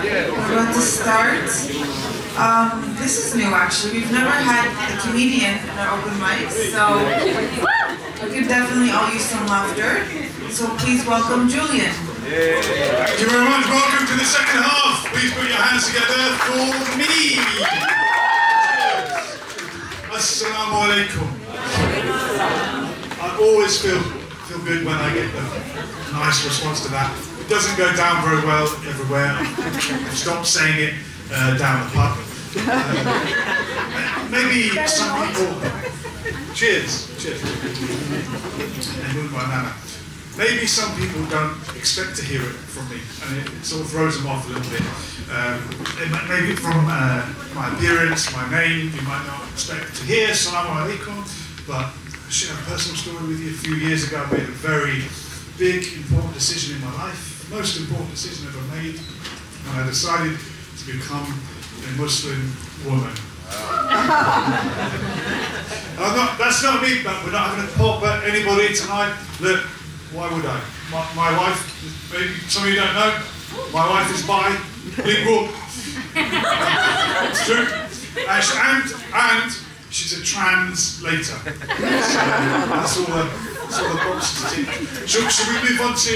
We're about to start. This is new actually. We've never had a comedian in our open mics, so we could definitely all use some laughter. So please welcome Julian. Thank you very much. Welcome to the second half. Please put your hands together for me. Assalamu alaikum. I always feel good when I get a nice response to that. It doesn't go down very well everywhere. I've stopped saying it down the pub. Maybe some people. Cheers. Maybe some people don't expect to hear it from me, and it sort of throws them off a little bit. Maybe from my appearance, my name, you might not expect to hear Assalamu alaikum, but I share a personal story with you. A few years ago, I made a very big, important decision in my life, the most important decision ever made, and I decided to become a Muslim woman. That's not me, but we're not having a pop at anybody tonight. Look, why would I? My wife, maybe some of you don't know, my wife is bilingual. It's true. And she's a translator. So that's all the boxes to tick. Should we move on to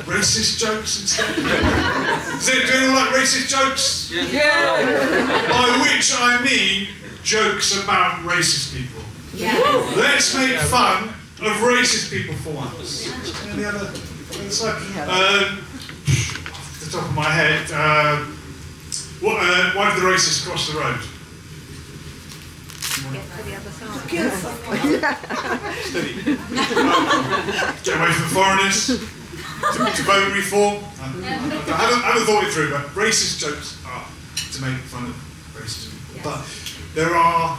racist jokes instead? Is anyone like racist jokes? Yeah. By which I mean jokes about racist people. Yeah. Let's make fun of racist people for once. Any other side? Off the top of my head, why did the racists cross the road? Get away from foreigners. To vote reform. I haven't thought it through, but racist jokes are to make fun of racist people. But there are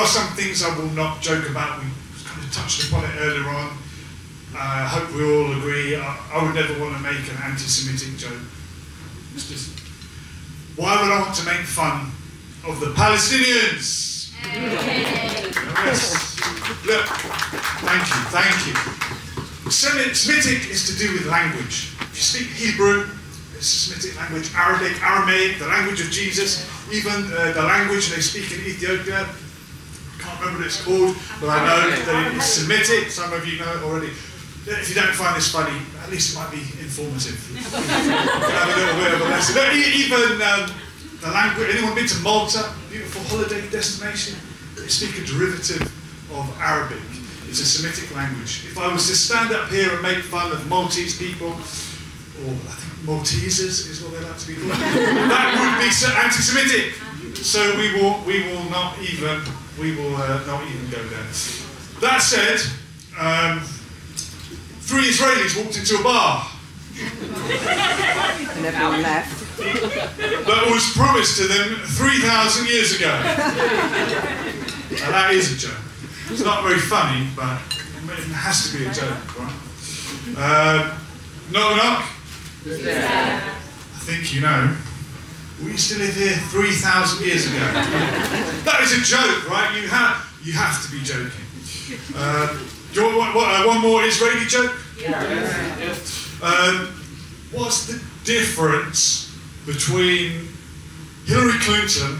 some things I will not joke about. We kind of touched upon it earlier on. I hope we all agree. I would never want to make an anti-Semitic joke. It's just, why would I want to make fun of the Palestinians? Yes. Look, thank you. Semitic is to do with language. If you speak Hebrew, it's a Semitic language. Arabic, Aramaic, the language of Jesus, even the language they speak in Ethiopia. I can't remember what it's called, but I know that it's Semitic. Some of you know it already. If you don't find this funny, at least it might be informative. You can have a little bit of a lesson. Even the language. Anyone been to Malta? Beautiful holiday destination. They speak a derivative of Arabic. It's a Semitic language. If I was to stand up here and make fun of Maltese people, or I think Maltesers is what they like to be called, that would be anti-Semitic. So we will not even go there. That said, 3 Israelis walked into a bar. And everyone left. That was promised to them 3,000 years ago. Now that is a joke. It's not very funny, but it has to be a joke, right? Knock. Yeah. I think you know. We used to live here 3,000 years ago. That is a joke, right? You have to be joking. Do you want one more Israeli joke? Yeah. What's the difference between Hillary Clinton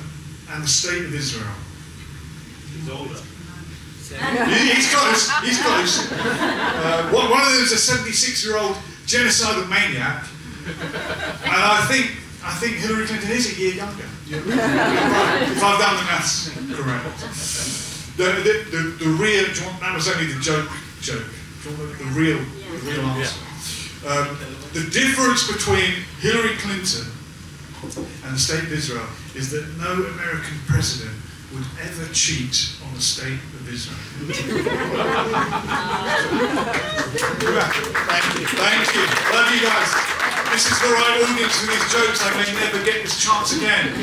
and the State of Israel? He's older. He's close. One of them is a 76-year-old genocidal maniac, and I think Hillary Clinton is a year younger. Right, if I've done the maths correct. The real, that was only the joke. Do you want the real answer? The difference between Hillary Clinton and the State of Israel is that no American president would ever cheat on the State of Israel. Thank you. Love you guys. This is the right audience for these jokes. I may never get this chance again.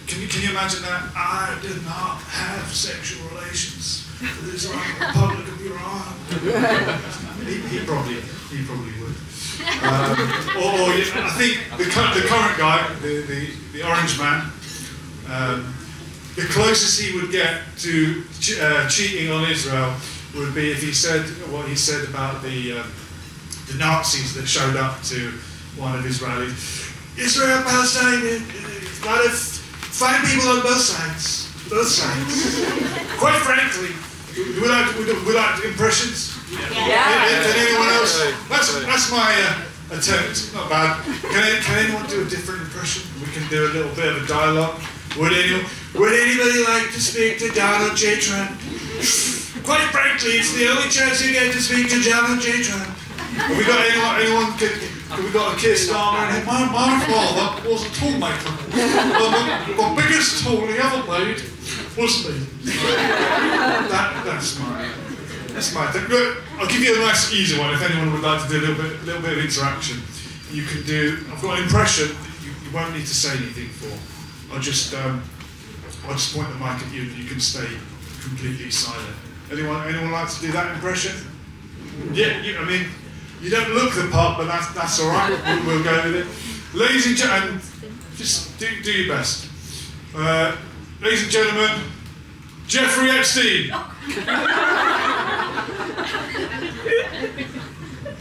Can you imagine that? I did not have sexual relations with the Islamic Republic of Iran. He probably would. I think the current guy, the orange man, the closest he would get to cheating on Israel would be if he said what he said about the Nazis that showed up to one of his rallies. Israel, Palestine, a lot of fine people on both sides. Both sides. Quite frankly, we like impressions. Yeah. Can anyone else? That's my attempt. Not bad. Can anyone do a different impression? We can do a little bit of a dialogue. Would anybody like to speak to Donald J. Trump? Quite frankly, it's the only chance you get to speak to Donald J. Trump. Have we got anyone? Have we got a Keir Starmer in here? My father was a toolmaker. The biggest tool he ever made was me. That's my thing. Look, I'll give you a nice easy one if anyone would like to do a little bit of interaction. You can do. I've got an impression that you won't need to say anything for. I'll just point the mic at you and you can stay completely silent. Anyone like to do that impression? Yeah, I mean, you don't look the part, but that's all right. We'll go with it. Ladies and gentlemen, just do your best. Ladies and gentlemen, Jeffrey Epstein.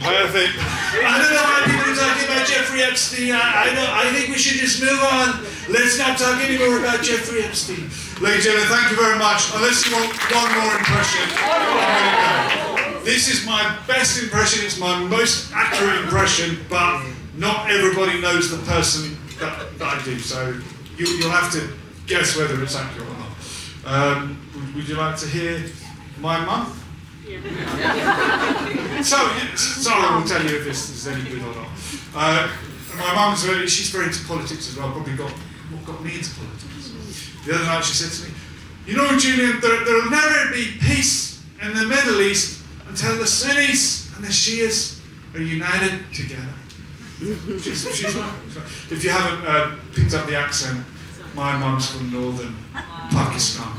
Perfect. I don't know why people are talking about Jeffrey Epstein. I think we should just move on. Let's not talk anymore about Jeffrey Epstein. Ladies and gentlemen, thank you very much. Unless you want one more impression, I'm going to go. This is my best impression. It's my most accurate impression, but not everybody knows the person that I do. So you'll have to guess whether it's accurate or not. Would you like to hear my mum? Sorry, I will tell you if this is any good or not. My mum's she's very into politics as well, probably got me into politics. The other night she said to me, you know, Julian, there'll never be peace in the Middle East until the Sunnis and the Shias are united together. She's right. If you haven't picked up the accent, my mum's from northern Pakistan.